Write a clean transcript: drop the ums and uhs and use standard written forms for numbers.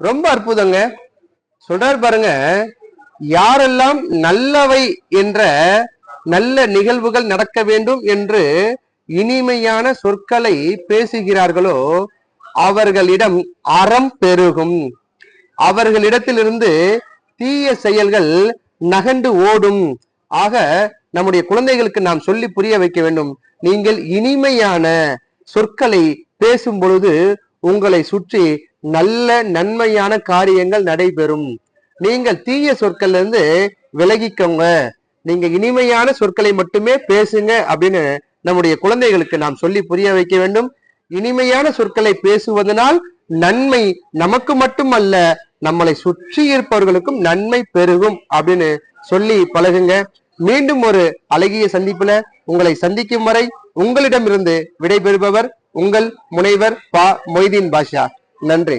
ரொம்ப அற்புதங்க. சொல்றாரு பாருங்க, யாரெல்லாம் நல்லவை என்ற நல்ல நிகழ்வுகள் நடக்க வேண்டும் என்று இனிமையான சொற்களை பேசுகிறார்களோ அவர்களிடம் அறம் பெருகும், அவர்களிடத்திலிருந்து தீய செயல்கள் நகண்டு ஓடும். ஆக நம்முடைய குழந்தைகளுக்கு நாம் சொல்லி புரிய வைக்க வேண்டும். நீங்கள் இனிமையான சொற்களை பேசும் பொழுது உங்களை சுற்றி நல்ல நன்மையான காரியங்கள் நடைபெறும். நீங்கள் தீய சொற்கள்ல இருந்து விலகிக்கோங்க, நீங்க இனிமையான சொற்களை மட்டுமே பேசுங்க அப்படின்னு நம்முடைய குழந்தைகளுக்கு நாம் சொல்லி புரிய வைக்க வேண்டும். இனிமையான சொற்களை பேசுவதனால் நன்மை நமக்கு மட்டுமல்ல, நம்மளை சுற்றி இருப்பவர்களுக்கும் நன்மை பெருகும் அப்படின்னு சொல்லி பழகுங்க. மீண்டும் ஒரு அழகிய சந்திப்புல உங்களை சந்திக்கும் வரை உங்களிடமிருந்து விடைபெறுபவர் உங்கள் முனைவர் பா மொய்தீன் பாஷா. நன்றி.